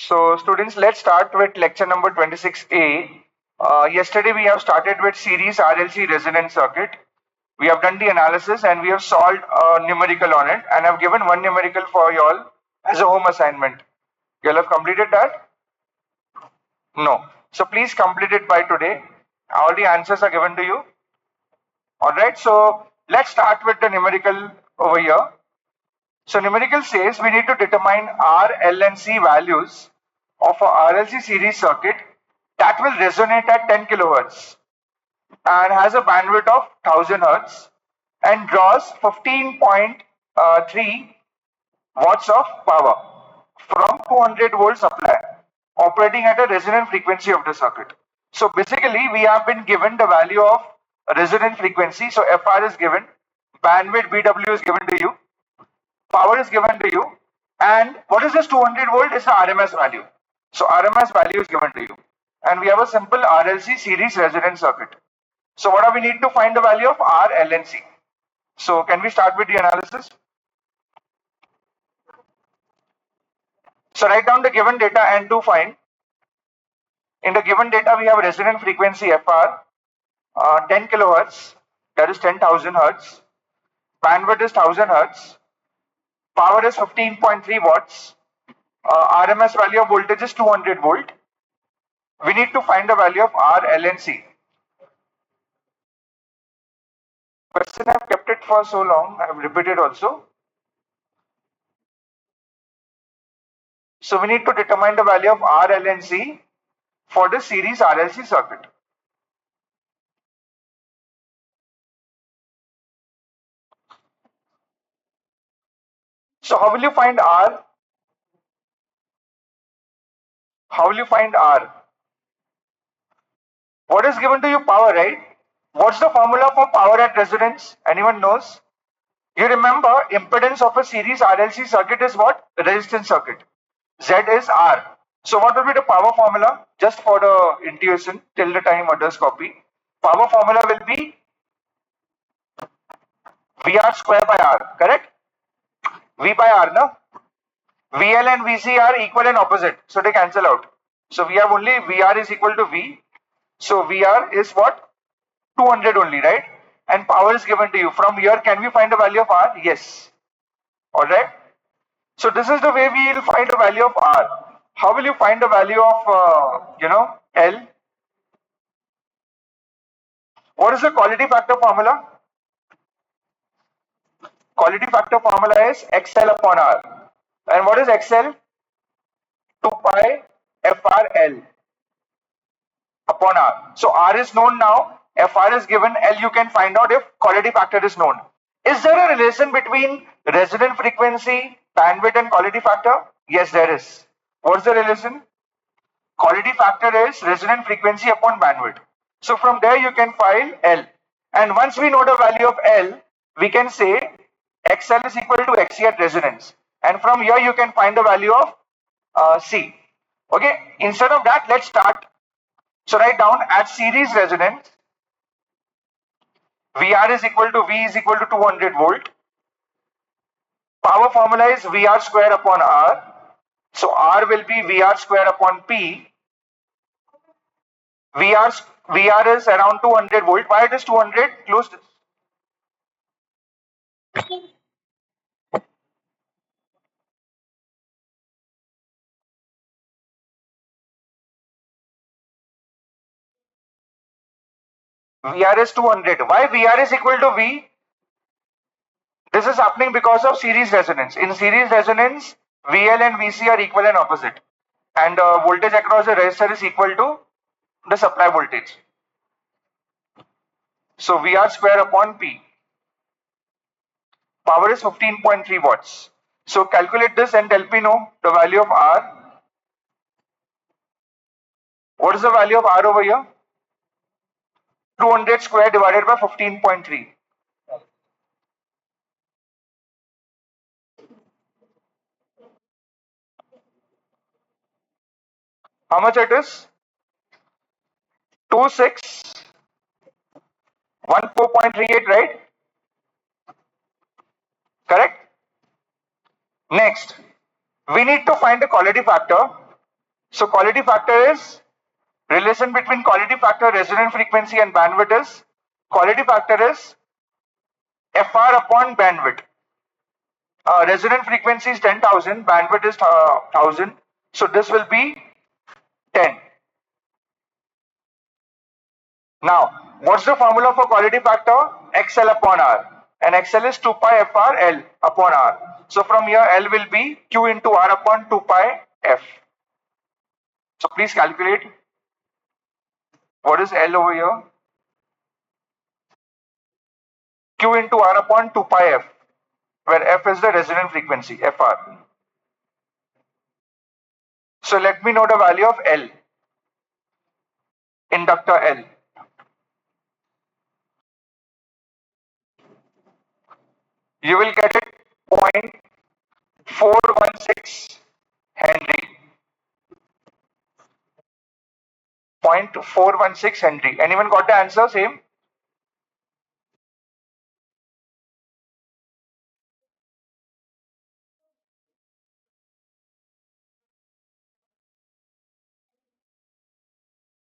So students, let's start with lecture number 26A. Yesterday we have started with series RLC resonance circuit. We have done the analysis and we have solved a numerical on it, and I've given one numerical for you all as a home assignment. You all have completed that? No. So please complete it by today. All the answers are given to you. Alright, so let's start with the numerical over here. So numerical says we need to determine R, L and C values of a RLC series circuit that will resonate at 10 kilohertz and has a bandwidth of 1000 hertz and draws 15.3 watts of power from 200 volt supply operating at a resonant frequency of the circuit. So basically we have been given the value of resonant frequency. So FR is given, bandwidth BW is given to you, power is given to you, and what is this 200 volt is the RMS value. So RMS value is given to you, and we have a simple RLC series resonance circuit. So what do we need to find the value of R, L and C? So can we start with the analysis? So write down the given data and to find. In the given data we have resonant frequency FR 10 kilohertz, that is 10,000 hertz. Bandwidth is 1000 hertz. Power is 15.3 watts. RMS value of voltage is 200 volt. We need to find the value of R, L and C. Question, I've kept it for so long, I've repeated also. So we need to determine the value of R, L and C for the series RLC circuit. So how will you find R? How will you find R? What is given to you? Power, right? What's the formula for power at resonance? Anyone knows? You remember impedance of a series RLC circuit is what? Resistance circuit. Z is R. So what will be the power formula? Just for the intuition till the time others copy. Power formula will be VR square by R, correct? V by R, no? VL and VC are equal and opposite, so they cancel out. So we have only VR is equal to V. So VR is what? 200 only, right? And power is given to you. From here, can we find the value of R? Yes. Alright. So this is the way we will find the value of R. How will you find the value of, L? What is the quality factor formula? Quality factor formula is XL upon R. And what is XL? 2 pi FRL upon R. So R is known now, FR is given, L you can find out if quality factor is known. Is there a relation between resonant frequency, bandwidth and quality factor? Yes, there is. What's the relation? Quality factor is resonant frequency upon bandwidth. So from there you can find L. And once we know the value of L, we can say XL is equal to XC at resonance. And from here you can find the value of C. Okay, instead of that, let's start. So write down at series resonance, VR is equal to V is equal to 200 volt. Power formula is VR square upon R. So R will be VR square upon P. VR is around 200 volt. Why it is 200? Close this. VR is 200. Why VR is equal to V? This is happening because of series resonance. In series resonance, VL and VC are equal and opposite. And voltage across the resistor is equal to the supply voltage. So VR square upon P. Power is 15.3 watts. So calculate this and help me know the value of R. What is the value of R over here? 200 square divided by 15.3. How much it is? 2614.38, right? Correct? Next, we need to find the quality factor. So quality factor is relation between quality factor, resonant frequency and bandwidth is quality factor is FR upon bandwidth. Resonant frequency is 10,000, bandwidth is 1000. So this will be 10. Now, what's the formula for quality factor? XL upon R. And XL is 2 pi FR L upon R. So from here, L will be Q into R upon 2 pi F. So please calculate what is L over here. Q into R upon 2 pi F, where F is the resonant frequency, FR. So let me know the value of L, inductor L. You will get it 0.416 Henry. 0.416 Henry. Anyone got the answer? Same?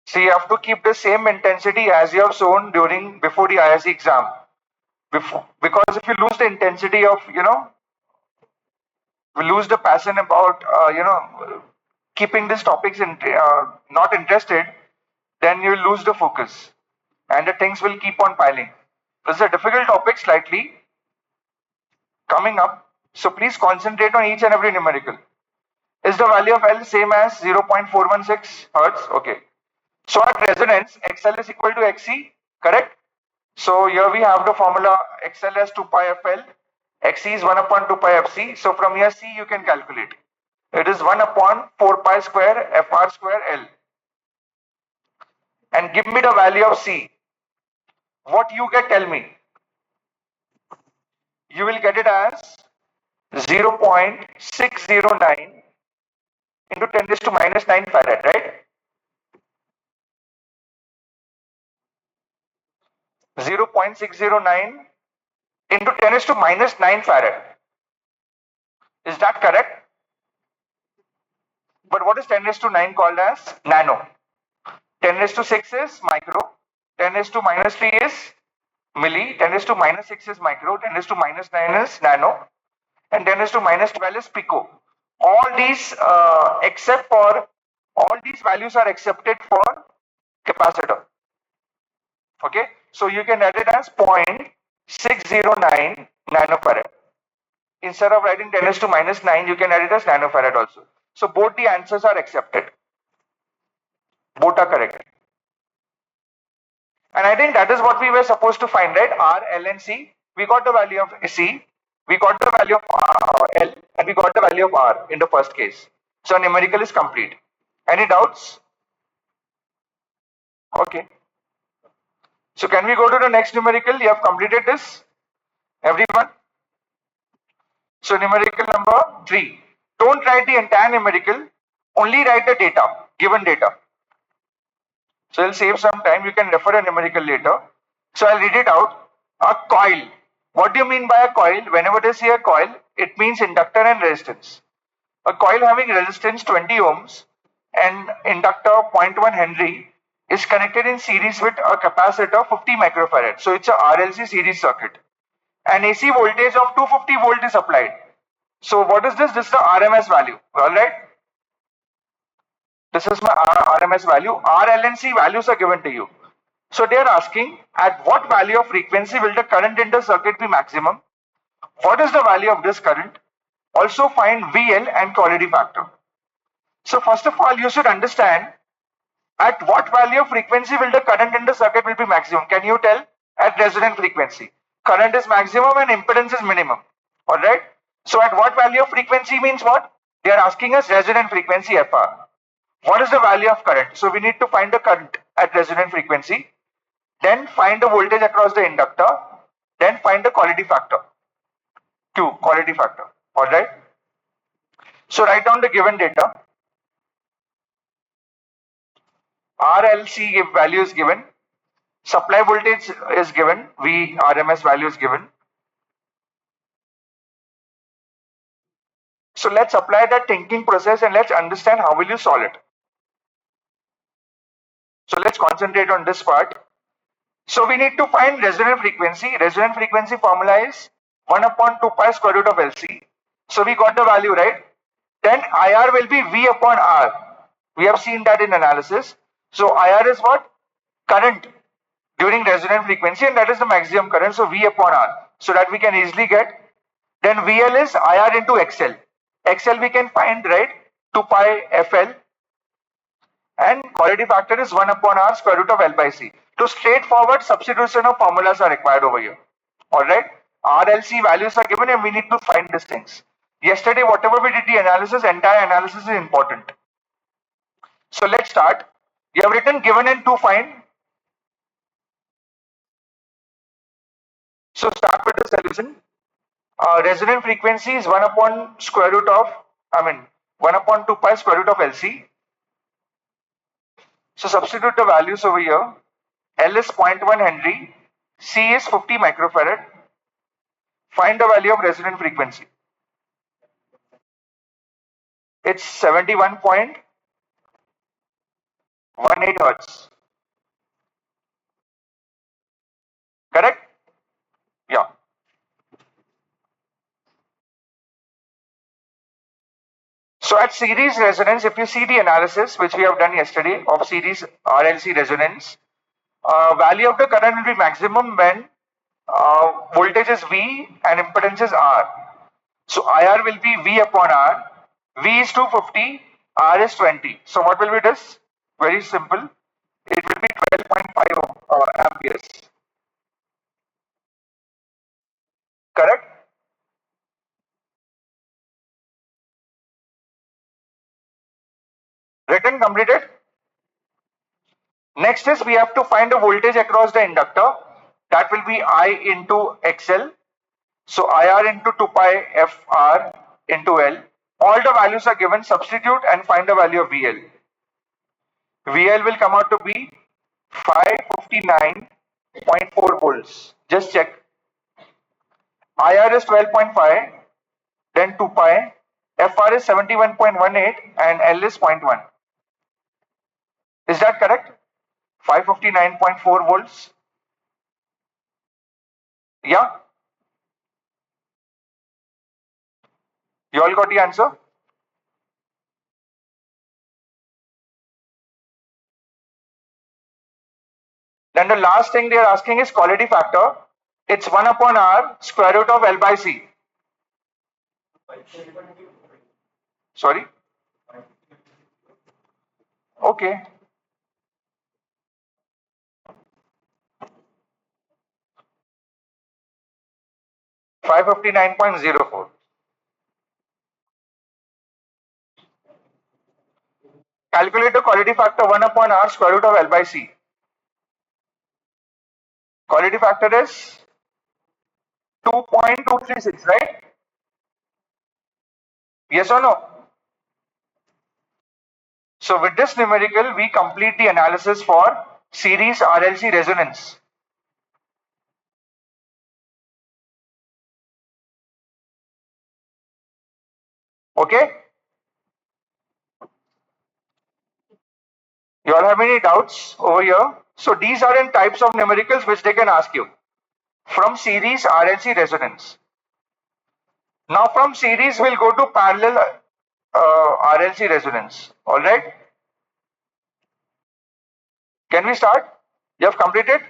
So you have to keep the same intensity as you have shown before the ISC exam. Because if you lose the intensity of, we lose the passion about, keeping these topics not interested, then you lose the focus and the things will keep on piling. This is a difficult topic slightly coming up. So please concentrate on each and every numerical. Is the value of L same as 0.416 Hertz? Okay. So at resonance, XL is equal to XC, correct? So here we have the formula XL as 2 pi FL, XC is 1 upon 2 pi FC. So from here C you can calculate. It is 1 upon 4 pi square FR square L. And give me the value of C. What you get, tell me. You will get it as 0.609 into 10 raised to minus 9 farad, right? 0.609 into 10 raised to minus 9 farad. Is that correct? But what is 10 raised to 9 called as? Nano. 10 raised to 6 is micro. 10 raised to minus 3 is milli. 10 raised to minus 6 is micro. 10 raised to minus 9 is nano. And 10 raised to minus 12 is pico. All these all these values are accepted for capacitor. Okay, so you can write it as 0.609 nanofarad. Instead of writing 10 raised to minus 9, you can write it as nanofarad also. So both the answers are accepted. Both are correct. And I think that is what we were supposed to find, right? R, L and C. We got the value of C, we got the value of L, and we got the value of R in the first case. So numerical is complete. Any doubts? Okay. So can we go to the next numerical? You have completed this? Everyone? So numerical number 3. Don't write the entire numerical, only write the data, given data. So it'll save some time. You can refer a numerical later. So I'll read it out. A coil. What do you mean by a coil? Whenever they say a coil, it means inductor and resistance. A coil having resistance 20 ohms and inductor 0.1 Henry is connected in series with a capacitor 50 microfarad. So it's a RLC series circuit. An AC voltage of 250 volt is applied. So what is this? This is the RMS value. Alright. This is my RMS value. R, L and C values are given to you. So they are asking at what value of frequency will the current in the circuit be maximum? What is the value of this current? Also find VL and quality factor. So first of all, you should understand at what value of frequency will the current in the circuit will be maximum. Can you tell? At resonant frequency. Current is maximum and impedance is minimum. Alright. So at what value of frequency means what? They are asking us resonant frequency FR. What is the value of current? So we need to find the current at resonant frequency. Then find the voltage across the inductor. Then find the quality factor. Q, quality factor. Alright. So write down the given data. RLC value is given. Supply voltage is given. V RMS value is given. So let's apply that thinking process and let's understand how will you solve it. So let's concentrate on this part. So we need to find resonant frequency. Resonant frequency formula is 1 upon 2 pi square root of LC. So we got the value, right? Then IR will be V upon R. We have seen that in analysis. So IR is what? Current during resonant frequency, and that is the maximum current. So V upon R. So that we can easily get. Then VL is IR into XL. XL we can find, right? 2 pi FL. And quality factor is 1 upon R square root of L by C. So straightforward substitution of formulas are required over here. Alright. RLC values are given and we need to find these things. Yesterday, whatever we did the analysis, entire analysis is important. So let's start. You have written given and to find. So start with the solution. Resonant frequency is 1 upon square root of, 1 upon 2 pi square root of LC. So substitute the values over here. L is 0.1 Henry. C is 50 microfarad. Find the value of resonant frequency. It's 71.18 Hertz. Correct? Yeah. So at series resonance, if you see the analysis which we have done yesterday of series RLC resonance, value of the current will be maximum when voltage is V and impedance is R. So IR will be V upon R. V is 250, R is 20. So what will be this? Very simple. It will be 12.5 amperes. Correct? Written, completed. Next is we have to find the voltage across the inductor. That will be I into XL. So IR into 2 pi FR into L. All the values are given. Substitute and find the value of VL. VL will come out to be 559.4 volts. Just check. IR is 12.5, then 2 pi. FR is 71.18 and L is 0.1. Is that correct? 559.4 volts. Yeah? You all got the answer? Then the last thing they are asking is quality factor. It's 1 upon R square root of L by C. Sorry? Okay. $559.04. Calculate the quality factor 1 upon R square root of L by C. Quality factor is 2.236, right? Yes or no? So with this numerical, we complete the analysis for series RLC resonance. Okay? You all have any doubts over here? So these are in types of numericals which they can ask you from series RLC resonance. Now from series we'll go to parallel RLC resonance. All right? Can we start? You have completed?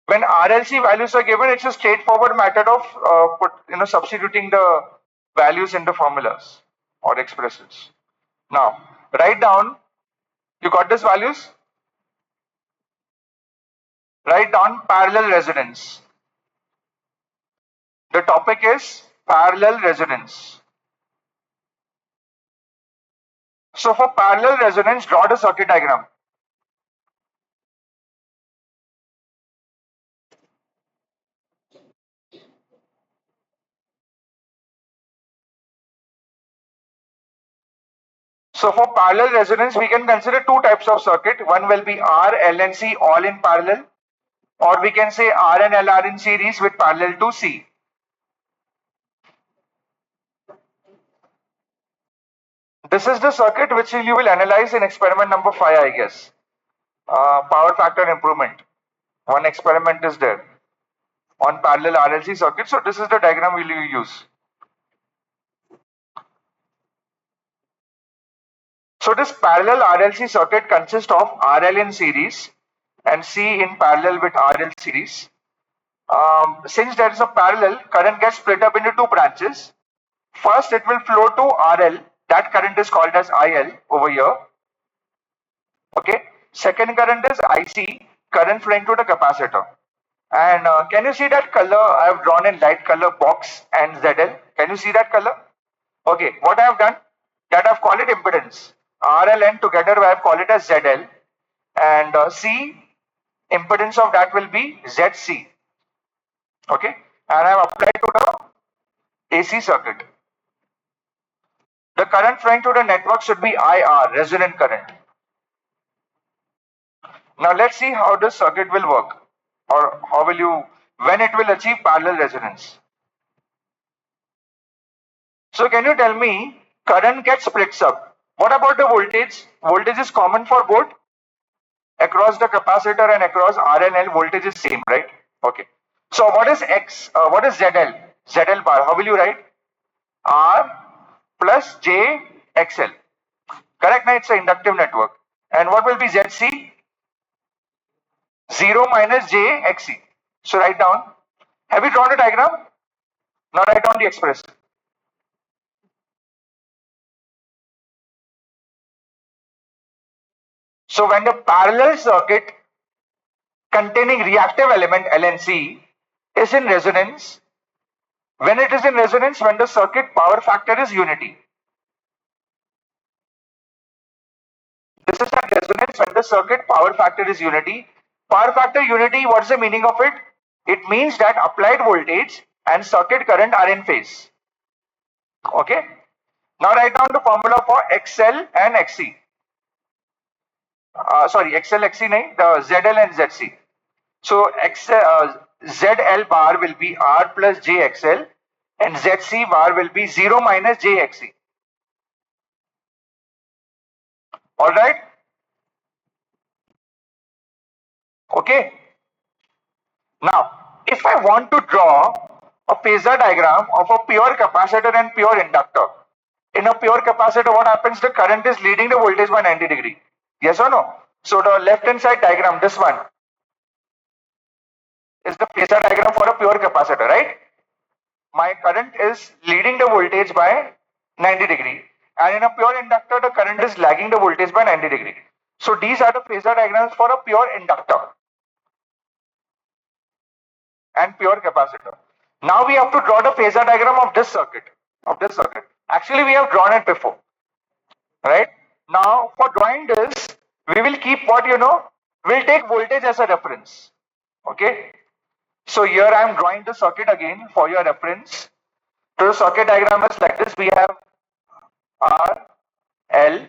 When RLC values are given, it's a straightforward method of substituting the values in the formulas or expressions. Now write down. You got these values? Write down parallel resonance. The topic is parallel resonance. So for parallel resonance, draw the circuit diagram. So for parallel resonance, we can consider two types of circuit. One will be R, L and C all in parallel, or we can say R and L are in series with parallel to C. This is the circuit which you will analyze in experiment number 5, I guess. Power factor improvement. One experiment is there on parallel RLC circuit. So this is the diagram we will use. So this parallel RLC circuit consists of RL in series and C in parallel with RL series. Since there is a parallel, current gets split up into two branches. First, it will flow to RL. That current is called as IL over here. Okay. Second current is IC, current flowing to the capacitor. And can you see that color? I have drawn in light color box and ZL. Can you see that color? Okay. What I have done? That I have called it impedance. RL and together I have called it as ZL. And C, impedance of that will be ZC. Okay. And I have applied to the AC circuit. The current flowing to the network should be IR, resonant current. Now let's see how this circuit will work, or how will you, when it will achieve parallel resonance. So can you tell me, current gets splits up. What about the voltage? Voltage is common for both. Across the capacitor and across R and L, voltage is same, right? Okay. So what is X? What is ZL? ZL bar. How will you write? R plus J XL. Correct? Now it's an inductive network. And what will be ZC? 0 minus J XC. So write down. Have you drawn a diagram? Now write down the expression. So when the parallel circuit containing reactive element LNC is in resonance, when it is in resonance, when the circuit power factor is unity. This is at resonance when the circuit power factor is unity. Power factor unity, what's the meaning of it? It means that applied voltage and circuit current are in phase. Okay. Now write down the formula for XL and XC. Sorry, XL, XC, nahi, the ZL and ZC. So ZL bar will be R plus JXL and ZC bar will be 0 minus JXC. Alright? Okay. Now, if I want to draw a phasor diagram of a pure capacitor and pure inductor. In a pure capacitor, what happens? The current is leading the voltage by 90 degree. Yes or no? So the left hand side diagram, this one, is the phasor diagram for a pure capacitor, right? My current is leading the voltage by 90 degree. And in a pure inductor, the current is lagging the voltage by 90 degree. So these are the phasor diagrams for a pure inductor and pure capacitor. Now we have to draw the phasor diagram of this circuit. Actually, we have drawn it before, right? Now for drawing this, we will keep what we'll take voltage as a reference. Okay. So here I am drawing the circuit again for your reference. So the circuit diagram is like this. We have R, L,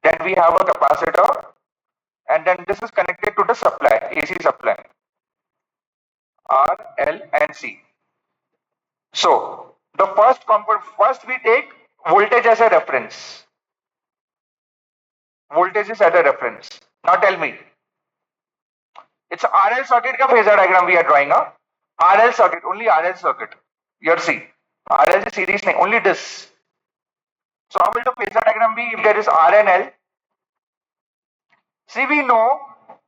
then we have a capacitor, and then this is connected to the supply, AC supply. R, L, and C. So the first we take voltage as a reference. Voltage is as a reference. Now tell me, it's a RL circuit ka phasor diagram we are drawing. RL circuit, only RL circuit. Here see, RL series nahi, only this. So how will the phasor diagram be if there is R and L? See, we know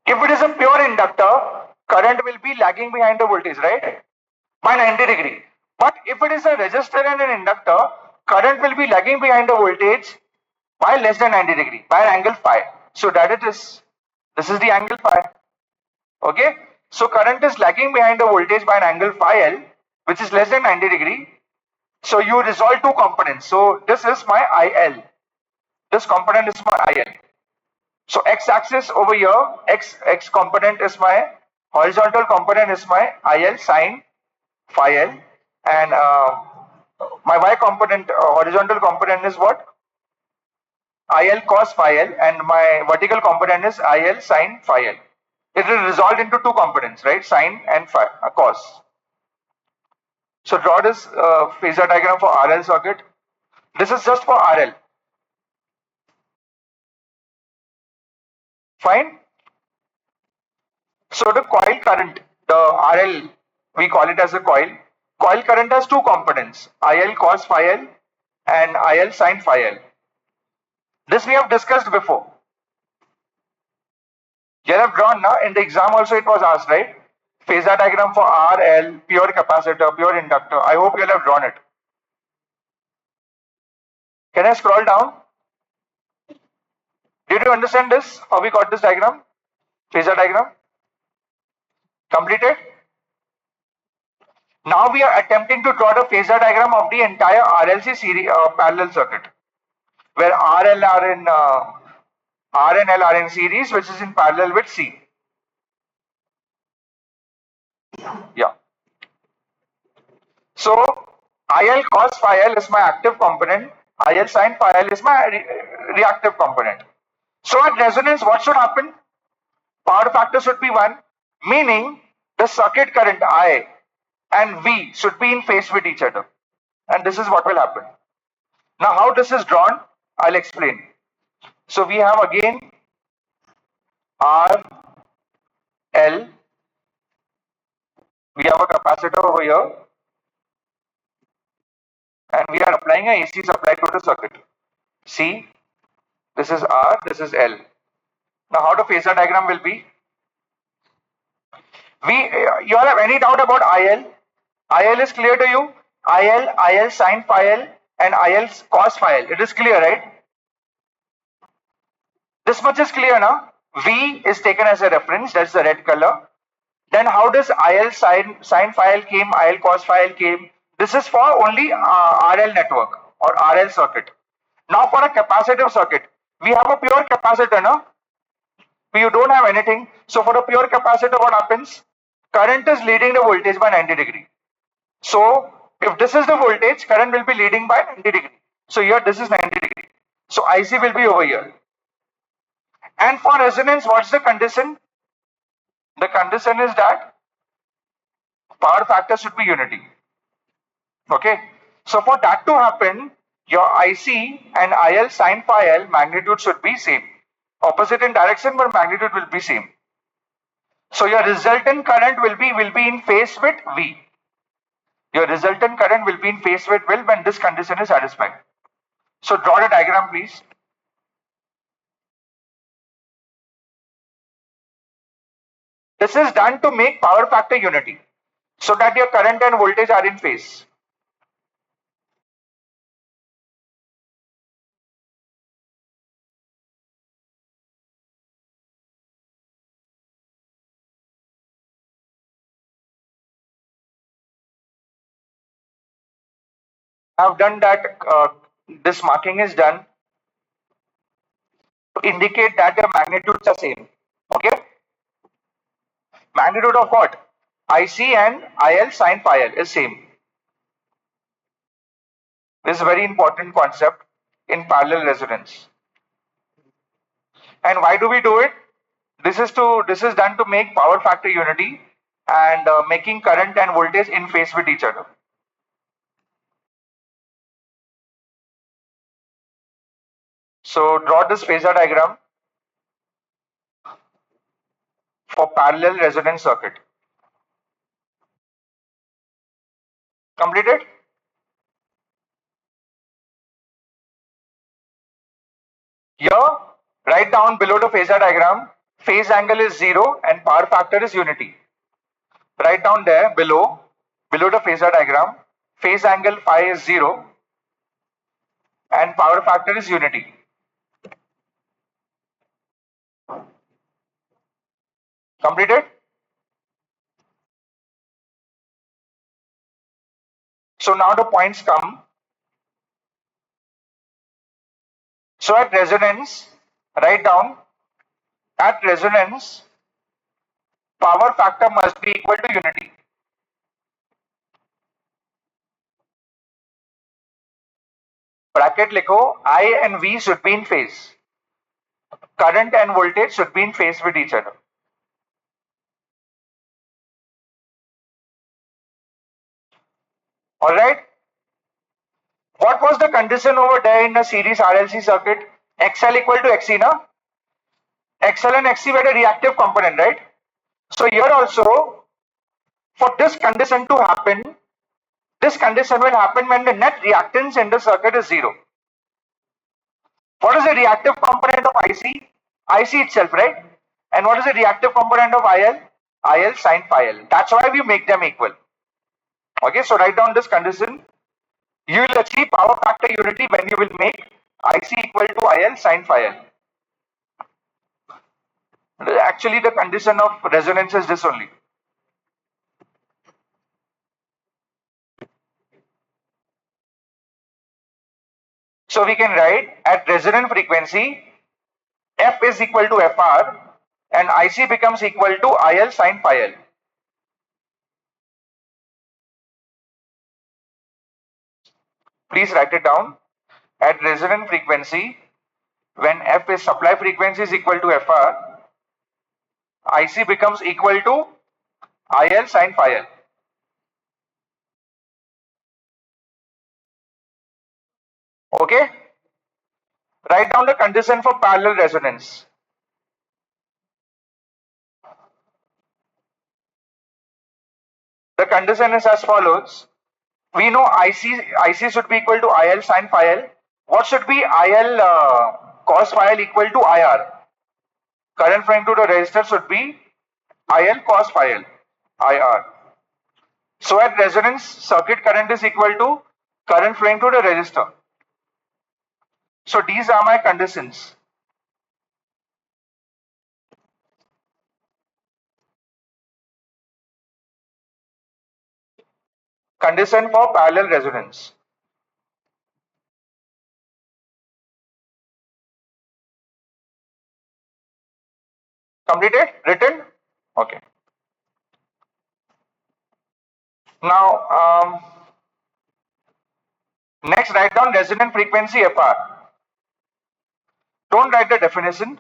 if it is a pure inductor, current will be lagging behind the voltage, right? By 90 degree. But if it is a resistor and an inductor, current will be lagging behind the voltage by less than 90 degree, by an angle phi. So that it is, this is the angle phi. Okay. So current is lagging behind the voltage by an angle phi L, which is less than 90 degree. So you resolve two components. So this is my IL. This component is my IL. So x-axis over here, x component is my horizontal component is my IL sine phi L, and my y component horizontal component is what? IL cos phi L, and my vertical component is IL sine phi L. It is resolved into two components, right? Sine and phi, cos. So draw this phasor diagram for RL circuit. This is just for RL. Fine. So the coil current, the RL, we call it as a coil. Coil current has two components, IL cos phi L and IL sin phi L. This we have discussed before. You have drawn now in the exam also it was asked, right? Phasor diagram for RL, pure capacitor, pure inductor. I hope you have drawn it. Can I scroll down? Did you understand this? How we got this diagram? Phasor diagram? Completed? Now we are attempting to draw the phasor diagram of the entire RLC series parallel circuit, where R and L are in series, which is in parallel with C. Yeah. So IL cos phi L is my active component. IL sin phi L is my reactive component. So at resonance, what should happen? Power factor should be 1, meaning the circuit current I and V should be in phase with each other. And this is what will happen. Now how this is drawn, I'll explain. So we have again R, L, we have a capacitor over here, and we are applying a AC supply to the circuit. See, this is R, this is L. Now how the phasor diagram will be? You all have any doubt about IL? IL is clear to you? IL sin phi L and IL cos phi L. It is clear, right? This much is clear now. V is taken as a reference, that's the red color. Then how does IL sin phi L came, IL cos phi L came? This is for only RL network or RL circuit. Now for a capacitive circuit, we have a pure capacitor, no? You don't have anything. So for a pure capacitor, what happens? Current is leading the voltage by 90 degree. So if this is the voltage, current will be leading by 90 degree. So here this is 90 degree. So IC will be over here. And for resonance, what's the condition? The condition is that power factor should be unity. Okay. So for that to happen, your IC and IL sin phi L magnitude should be same. Opposite in direction, but magnitude will be same. So your resultant current will be in phase with V. Your resultant current will be in phase with V when this condition is satisfied. So draw the diagram, please. This is done to make power factor unity, so that your current and voltage are in phase. I have done that. This marking is done to indicate that the magnitudes are same. Okay. Magnitude of what? IC and IL sin phi L is same. This is a very important concept in parallel resonance. And why do we do it? This is done to make power factor unity and making current and voltage in phase with each other. So draw this phasor diagram for parallel resonance circuit. Completed? Here, write down below the phasor diagram, phase angle is 0 and power factor is unity. Write down there below the phasor diagram, phase angle phi is 0 and power factor is unity. Completed? So now the points come. So at resonance, write down, at resonance, power factor must be equal to unity. Bracket likho, I and V should be in phase. Current and voltage should be in phase with each other. Alright? What was the condition over there in the series RLC circuit? XL equal to XC, na? XL and XC were the reactive component, right? So here also, for this condition to happen, this condition will happen when the net reactance in the circuit is 0. What is the reactive component of IC? IC itself, right? And what is the reactive component of IL? IL sin phi L. That's why we make them equal. Okay, so write down this condition. You will achieve power factor unity when you will make IC equal to IL sin phi L. Actually, the condition of resonance is this only. So we can write at resonant frequency, F is equal to FR and IC becomes equal to IL sin phi L. Please write it down. At resonant frequency, when F is supply frequency is equal to FR, IC becomes equal to IL sin phi L. Okay? Write down the condition for parallel resonance. The condition is as follows. We know IC should be equal to IL sin phi L. What should be IL cos phi L equal to IR? Current flowing to the resistor should be IL cos phi L, IR. So at resonance, circuit current is equal to current flowing to the resistor. So these are my conditions. Condition for parallel resonance. Completed? Written? Okay. Now, next write down resonant frequency FR. Don't write the definition.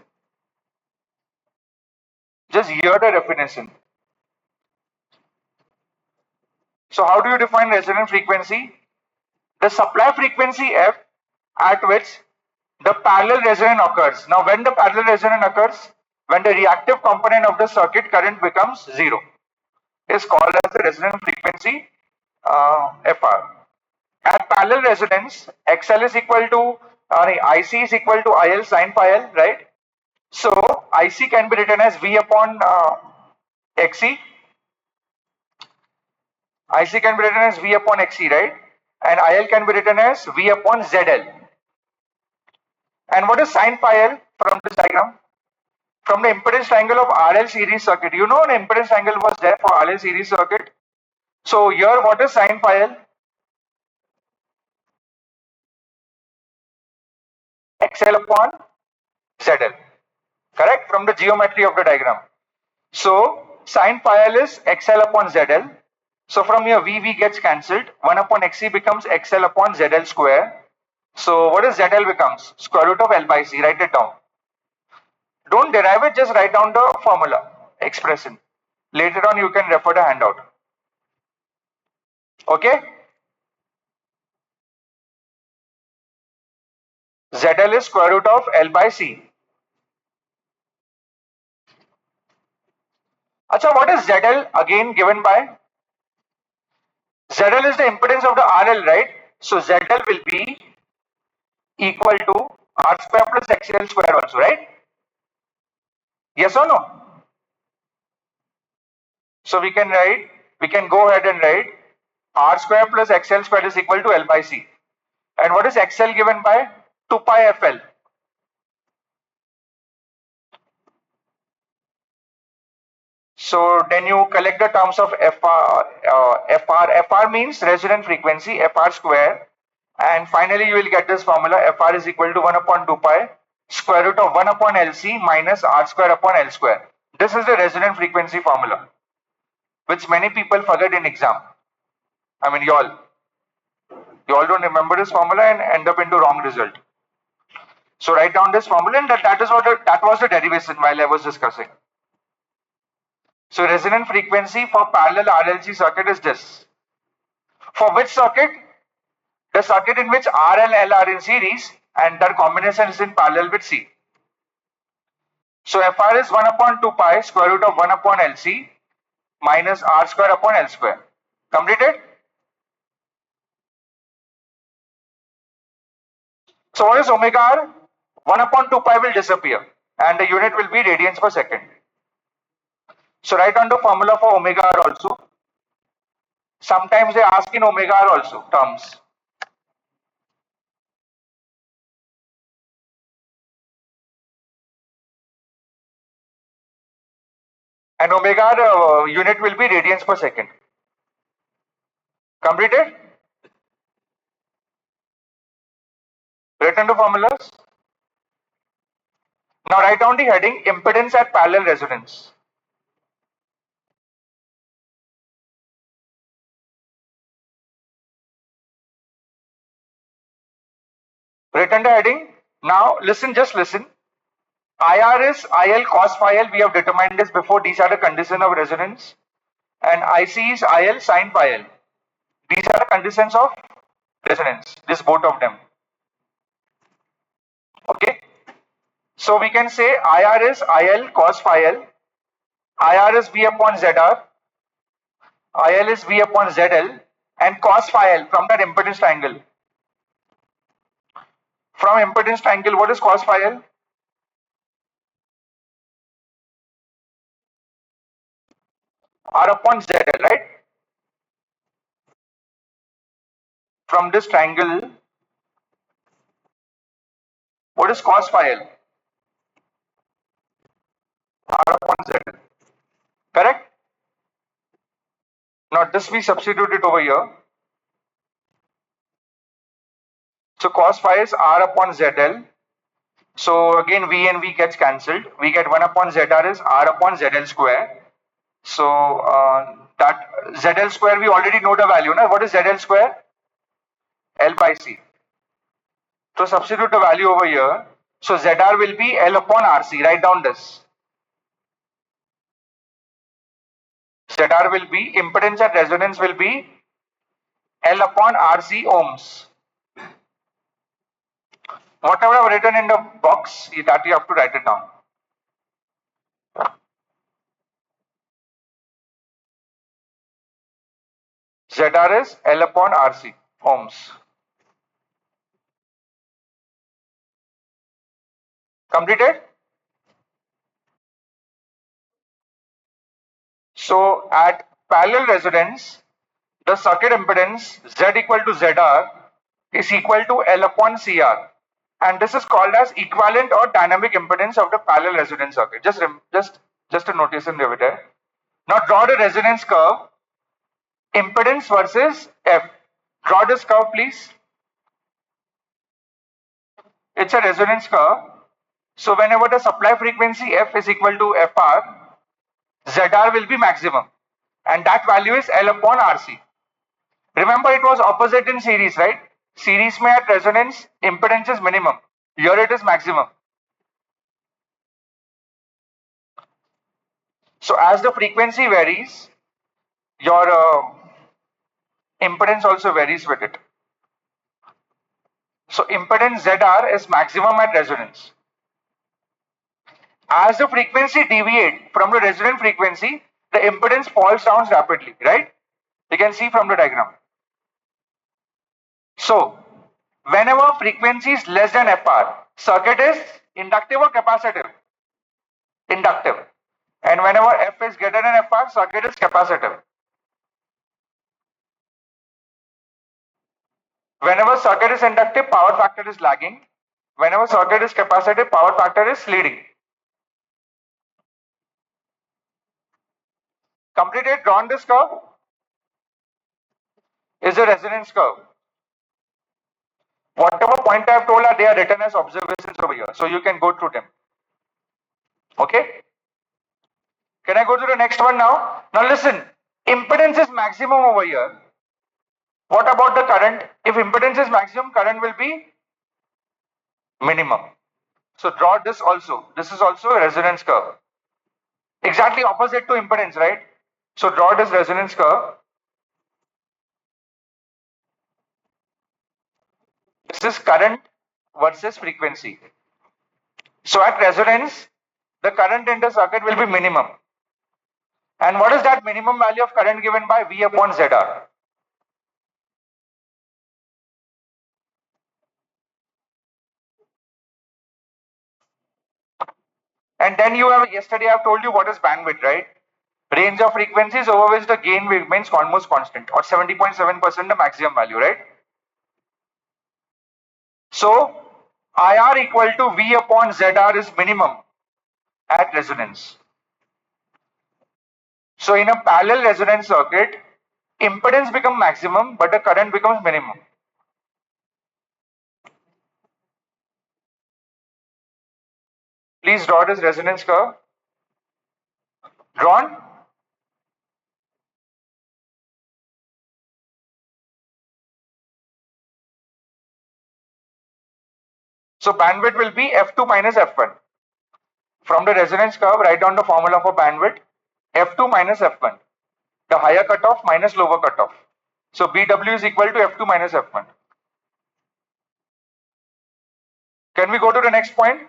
Just hear the definition. So how do you define resonant frequency? The supply frequency F at which the parallel resonance occurs. Now when the parallel resonance occurs, when the reactive component of the circuit current becomes 0, is called as the resonant frequency FR. At parallel resonance, XL is equal to IC is equal to IL sin phi L, right? So IC can be written as V upon XC. IC can be written as V upon XC, right? And IL can be written as V upon ZL. And what is sin phi L from this diagram? From the impedance triangle of RL series circuit. You know an impedance triangle was there for RL series circuit. So here what is sin phi L? XL upon ZL. Correct? From the geometry of the diagram. So sin phi L is XL upon ZL. So from here VV gets cancelled. 1 upon XC becomes XL upon ZL square. So what is ZL becomes? Square root of L by C. Write it down. Don't derive it, just write down the formula, expression. Later on you can refer the handout. Okay? ZL is square root of L by C. Acha, what is ZL again given by? ZL is the impedance of the RL, right? So ZL will be equal to R square plus XL square also, right? Yes or no? So we can go ahead and write R square plus XL square is equal to L by C. And what is XL given by? 2 pi FL. So then you collect the terms of FR means resonant frequency, FR square. And finally you will get this formula, FR is equal to 1 upon 2 pi square root of 1 upon LC minus R square upon L square. This is the resonant frequency formula, which many people forget in exam. I mean, you all don't remember this formula and end up into wrong result. So write down this formula, and that was the derivation while I was discussing. So resonant frequency for parallel RLC circuit is this. For which circuit? The circuit in which R and L are in series and their combination is in parallel with C. So FR is 1 upon 2 pi square root of 1 upon LC minus R square upon L square. Completed? So what is omega R? 1 upon 2 pi will disappear and the unit will be radians per second. So write down the formula for omega R also. Sometimes they ask in omega R also terms. And omega R unit will be radians per second. Completed? Written the formulas. Now write down the heading impedance at parallel resonance. Written the heading. Now listen, just listen. IR is IL cos phi L. We have determined this before. These are the conditions of resonance. And IC is IL sin phi L. These are the conditions of resonance. This both of them. Okay. So we can say IR is IL cos phi L. IR is V upon ZR. IL is V upon ZL. And cos phi L from that impedance triangle. From impedance triangle, what is cos phi L? R upon ZL, right? From this triangle, what is cos phi L? R upon ZL. Correct? Now this we substitute it over here. So cos phi is R upon ZL. So again V and V gets cancelled. We get 1 upon ZR is R upon ZL square. So that ZL square we already know the value. Na? What is ZL square? L by C. So substitute the value over here. So ZR will be L upon RC. Write down this. ZR will be, impedance at resonance will be L upon RC ohms. Whatever I've written in the box, that you have to write it down. ZR is L upon RC ohms. Completed? So at parallel resonance, the circuit impedance Z equal to ZR is equal to L upon CR. And this is called as equivalent or dynamic impedance of the parallel resonance circuit. Just a notation over there. Now draw the resonance curve, impedance versus F. Draw this curve, please. It's a resonance curve. So whenever the supply frequency F is equal to FR, ZR will be maximum. And that value is L upon RC. Remember, it was opposite in series, right? Series mein at resonance, impedance is minimum. Here it is maximum. So as the frequency varies, your impedance also varies with it. So impedance ZR is maximum at resonance. As the frequency deviates from the resonant frequency, the impedance falls down rapidly, right? You can see from the diagram. So whenever frequency is less than FR, circuit is inductive or capacitive? Inductive. And whenever F is greater than FR, circuit is capacitive. Whenever circuit is inductive, power factor is lagging. Whenever circuit is capacitive, power factor is leading. Completed, drawn this curve is a resonance curve. Whatever point I have told, they are written as observations over here. So you can go through them. Okay? Can I go to the next one now? Now listen, impedance is maximum over here. What about the current? If impedance is maximum, current will be minimum. So draw this also. This is also a resonance curve. Exactly opposite to impedance, right? So draw this resonance curve. This is current versus frequency. So at resonance, the current in the circuit will be minimum. And what is that minimum value of current given by V upon ZR? And then you have, yesterday I have told you what is bandwidth, right? Range of frequencies over which the gain remains almost constant, or 70.7% the maximum value, right? So IR equal to V upon ZR is minimum at resonance. So in a parallel resonance circuit, impedance becomes maximum, but the current becomes minimum. Please draw this resonance curve. Drawn? So bandwidth will be F2 minus F1. From the resonance curve, write down the formula for bandwidth. F2 minus F1. The higher cutoff minus lower cutoff. So BW is equal to F2 minus F1. Can we go to the next point?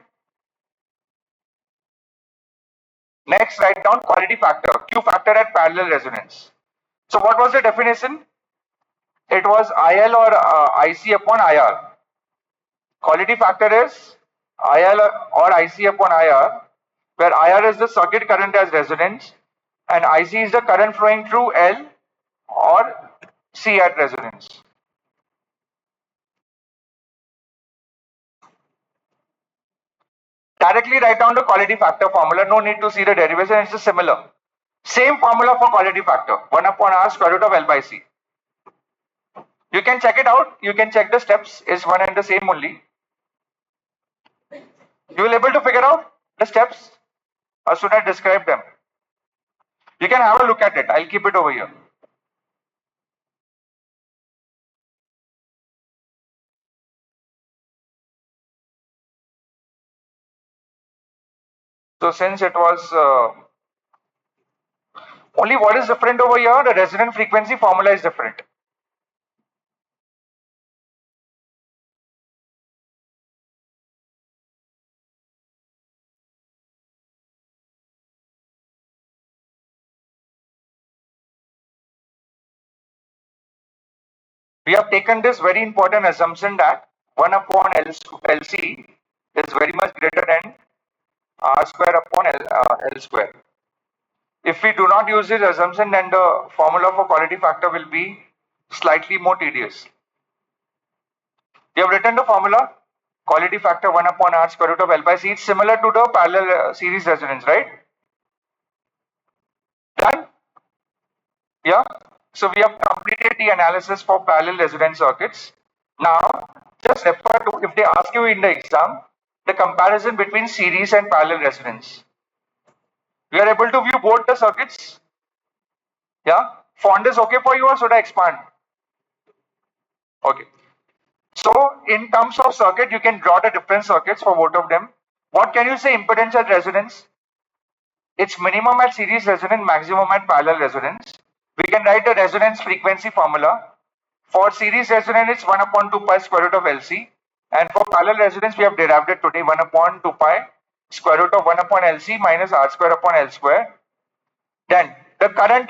Next, write down quality factor, Q factor at parallel resonance. So what was the definition? It was IL or IC upon IR. Quality factor is IL or IC upon IR, where IR is the circuit current as resonance and IC is the current flowing through L or C at resonance. Directly write down the quality factor formula, no need to see the derivation, it's just similar. Same formula for quality factor, 1 upon R square root of L by C. You can check it out, you can check the steps, is one and the same only. You will able to figure out the steps, or should I describe them? You can have a look at it, I'll keep it over here. So since it was only what is different over here, the resonant frequency formula is different. We have taken this very important assumption that 1 upon LC is very much greater than R square upon L square. If we do not use this assumption, then the formula for quality factor will be slightly more tedious. We have written the formula, quality factor 1 upon R square root of L by C. It's similar to the parallel series resonance, right? Done? Yeah. So we have completed the analysis for parallel resonance circuits. Now, just refer to, if they ask you in the exam, the comparison between series and parallel resonance. We are able to view both the circuits. Yeah. Font is okay for you, or should I expand? Okay. So in terms of circuit, you can draw the different circuits for both of them. What can you say impedance at resonance? It's minimum at series resonance, maximum at parallel resonance. We can write the resonance frequency formula. For series resonance, it's 1 upon 2 pi square root of LC. And for parallel resonance, we have derived it today, 1 upon 2 pi square root of 1 upon LC minus R square upon L square. Then the current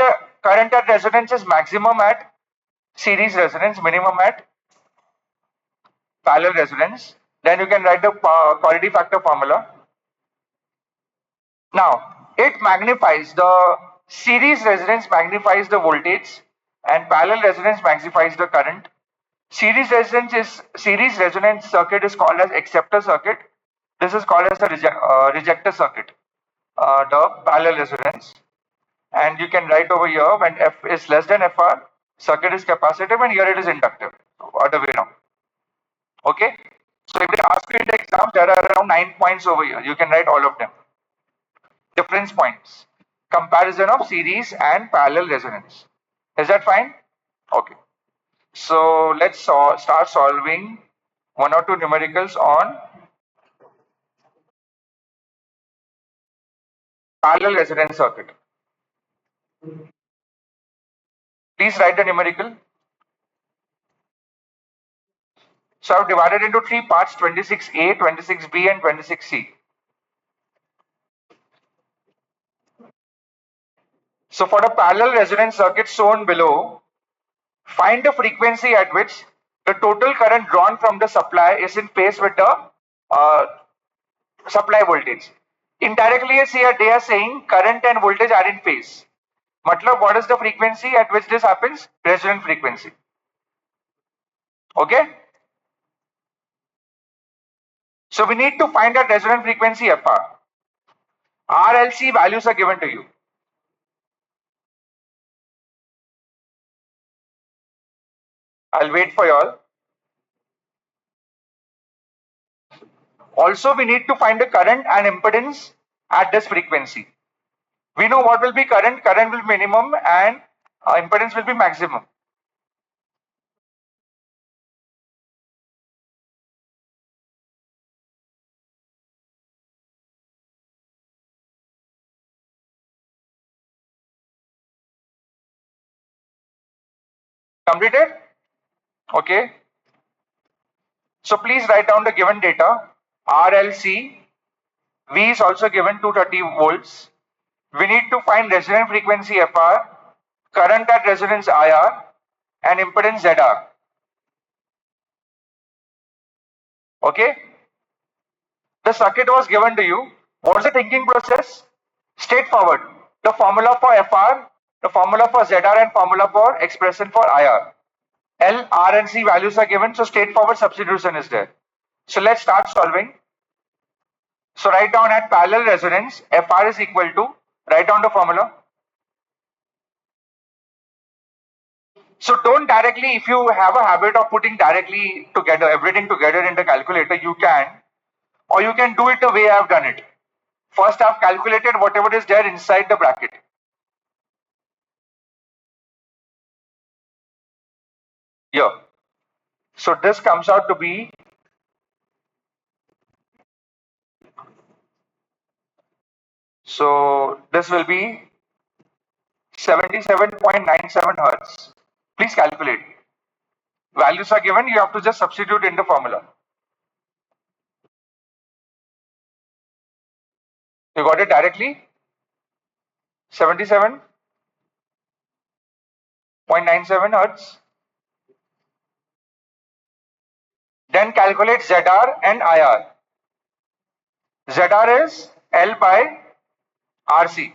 at resonance is maximum at series resonance, minimum at parallel resonance. Then you can write the quality factor formula. Now, it magnifies the series resonance magnifies the voltage and parallel resonance magnifies the current. Series resonance circuit is called as acceptor circuit. This is called as a rejector circuit, the parallel resonance. And you can write over here when F is less than FR, circuit is capacitive and here it is inductive. Other way around. Okay. So if they ask you in the exam, there are around 9 points over here. You can write all of them. Difference points. Comparison of series and parallel resonance. Is that fine? Okay. So let's start solving one or two numericals on parallel resonance circuit. Please write the numerical. So I've divided into three parts, 26A, 26B and 26C. So for the parallel resonance circuit shown below, find the frequency at which the total current drawn from the supply is in phase with the uh, supply voltage. Indirectly, here they are saying current and voltage are in phase. Matlab, what is the frequency at which this happens? Resonant frequency. Okay? So we need to find that resonant frequency FR. RLC values are given to you. I'll wait for y'all. Also, we need to find the current and impedance at this frequency. We know what will be current. Current will be minimum and impedance will be maximum. Completed? Okay. So please write down the given data. RLC, V is also given 230 volts. We need to find resonant frequency FR, current at resonance IR, and impedance ZR. Okay? The circuit was given to you. What's the thinking process? Straightforward. The formula for FR, the formula for ZR, and formula for expression for IR. L, R, and C values are given, so straightforward substitution is there. So let's start solving. So write down at parallel resonance, FR is equal to, write down the formula. So don't directly, if you have a habit of putting directly together, everything together in the calculator, you can, or you can do it the way I have done it. First I've calculated whatever is there inside the bracket. Here. So this comes out to be this will be 77.97 hertz. Please calculate. Values are given, you have to just substitute in the formula. You got it directly? 77.97 hertz. Then calculate ZR and IR. ZR is L by RC.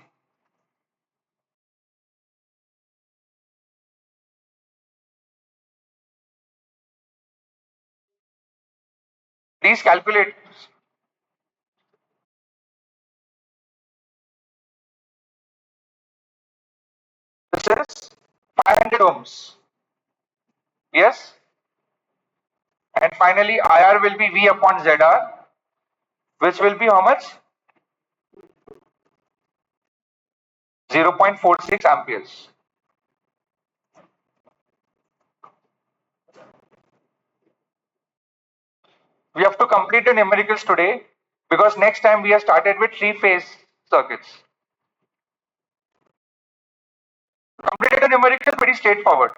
Please calculate. This is 500 ohms. Yes? And finally, IR will be V upon ZR, which will be how much? 0.46 amperes. We have to complete the numericals today because next time we have started with three-phase circuits. Completed the numericals, pretty straightforward.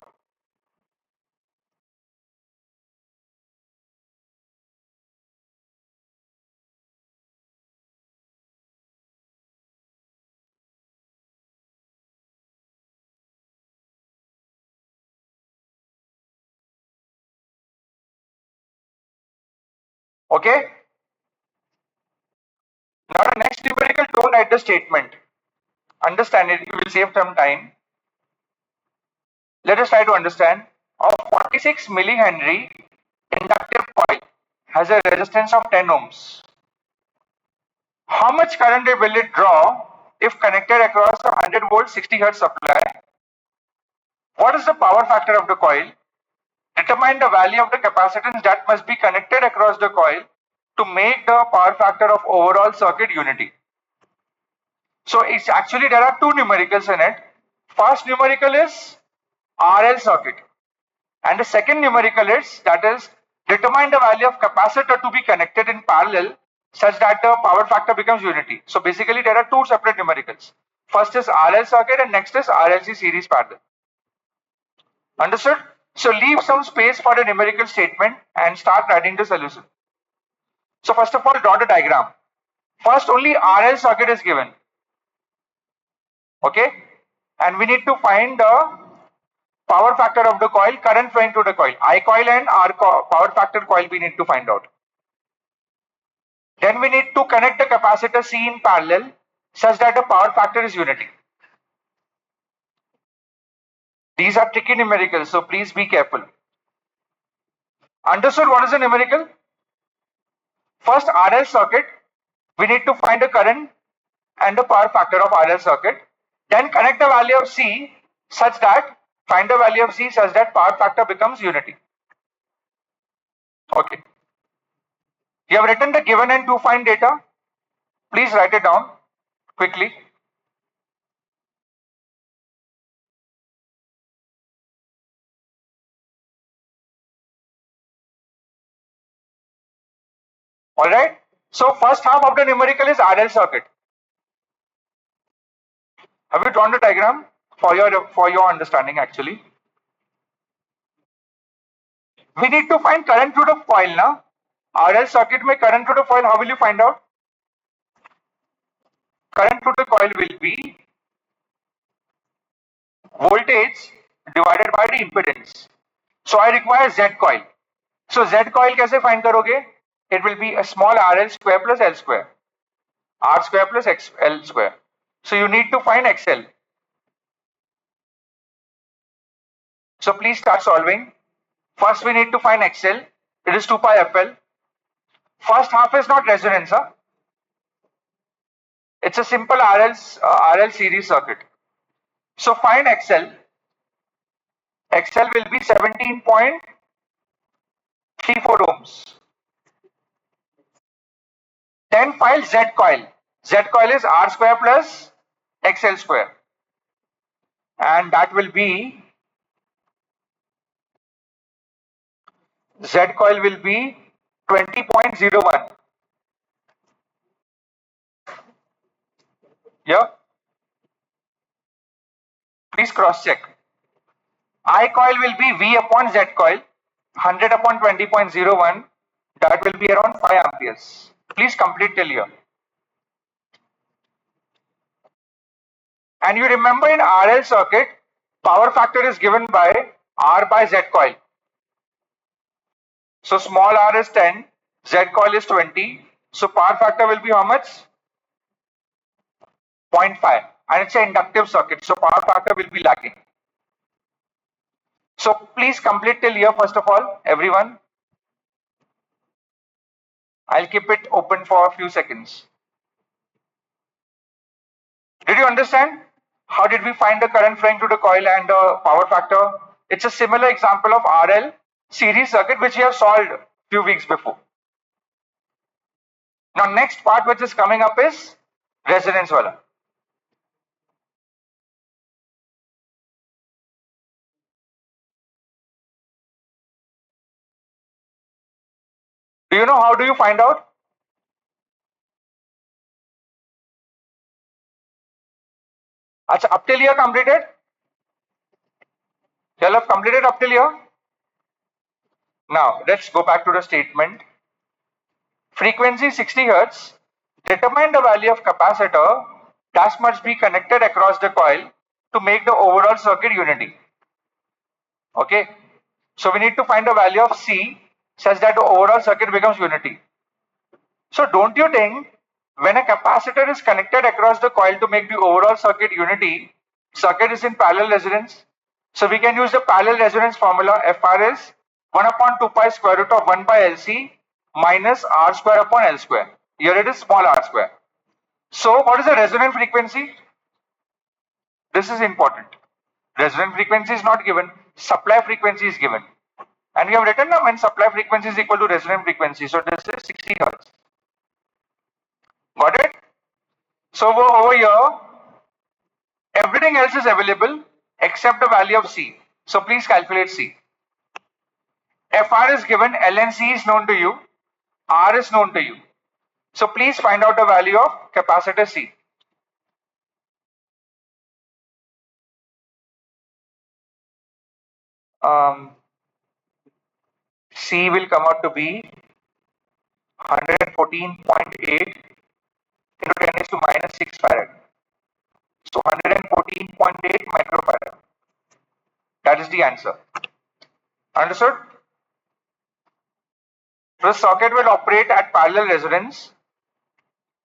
Okay? Now the next numerical, don't write the statement. Understand it, you will save some time. Let us try to understand. A 46 millihenry inductive coil has a resistance of 10 ohms. How much current will it draw if connected across a 100 volt 60 hertz supply? What is the power factor of the coil? Determine the value of the capacitance that must be connected across the coil to make the power factor of overall circuit unity. So it's actually there are two numericals in it. First numerical is RL circuit, and the second numerical is that is determine the value of capacitor to be connected in parallel such that the power factor becomes unity. So basically there are two separate numericals. First is RL circuit and next is RLC series parallel. Understood? So leave some space for the numerical statement and start writing the solution. So first of all, draw the diagram. First only RL circuit is given. Okay? and we need to find the power factor of the coil, current flowing to the coil. I coil and R power factor coil we need to find out. Then we need to connect the capacitor C in parallel such that the power factor is unity. These are tricky numericals, so please be careful. Understood what is a numerical? First, RL circuit, we need to find the current and the power factor of RL circuit. Then connect the value of C such that, find the value of C such that power factor becomes unity. Okay. You have written the given and to find data. Please write it down quickly. Alright. So first half of the numerical is RL circuit. Have you drawn the diagram for your understanding actually? We need to find current through the coil now. RL circuit में current through the coil, how will you find out? Current through the coil will be voltage divided by the impedance. So I require Z coil. So Z coil कैसे find करोगे? It will be a small RL square plus L square. R square plus L square. So you need to find XL. So please start solving. First we need to find XL. It is 2 pi FL. First half is not resonance. Huh? It's a simple RL series circuit. So find XL. XL will be 17.34 ohms. Then find Z coil. Z coil is R square plus XL square. And that will be, Z coil will be 20.01. Yeah. Please cross check. I coil will be V upon Z coil, 100 upon 20.01. That will be around 5 amperes. Please complete till here. And you remember in RL circuit, power factor is given by R by Z coil. So small r is 10, Z coil is 20. So power factor will be how much? 0.5. And it's an inductive circuit. So power factor will be lagging. So please complete till here first of all, everyone. I'll keep it open for a few seconds. Did you understand? How did we find the current flowing through the coil and the power factor? It's a similar example of RL series circuit which we have solved a few weeks before. Now next part which is coming up is resonance wala. Do you know how do you find out? Achha, up till here completed? You all have completed up till here? Now let's go back to the statement. Frequency 60 Hz. Determine the value of capacitor that must be connected across the coil to make the overall circuit unity. Okay. So we need to find the value of C such that the overall circuit becomes unity. So don't you think when a capacitor is connected across the coil to make the overall circuit unity, circuit is in parallel resonance? So we can use the parallel resonance formula. FR is 1 upon 2 pi square root of 1 by LC minus R square upon L square. Here it is small r square. So what is the resonant frequency? This is important. Resonant frequency is not given. Supply frequency is given. And we have written now when supply frequency is equal to resonant frequency. So this is 60 Hz. Got it? So over here, everything else is available except the value of C. So please calculate C. FR is given, L and C is known to you, R is known to you. So please find out the value of capacitor C. C will come out to be 114.8 into 10 is to minus 6 farad. So 114 18.8 microfarad. That is the answer. Understood? The circuit will operate at parallel resonance.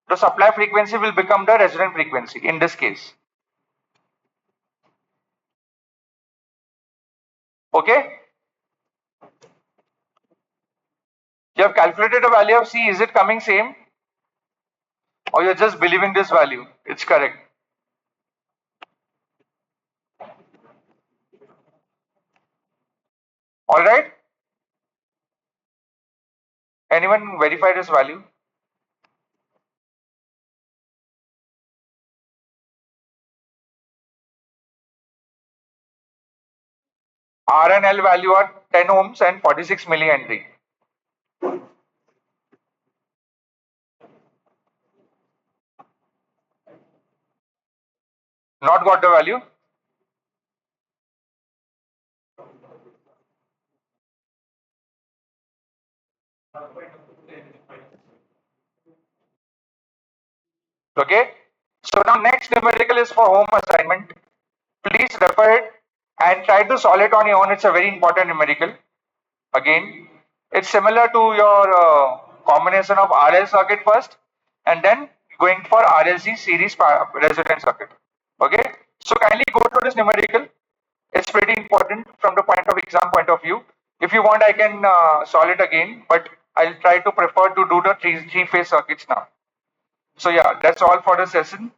The supply frequency will become the resonant frequency in this case. Okay? You have calculated the value of C. Is it coming same? Or you're just believing this value? It's correct. Alright? Anyone verify this value? R and L value are 10 ohms and 46 millihenry. Not got the value? Okay. So now next numerical is for home assignment. Please refer it and try to solve it on your own. It's a very important numerical. Again, it's similar to your combination of RL circuit first and then going for RLC series resonance circuit. Okay. So kindly go through this numerical. It's pretty important from the point of exam point of view. If you want, I can solve it again, but I'll try to prefer to do the three phase circuits now. So yeah, that's all for the session.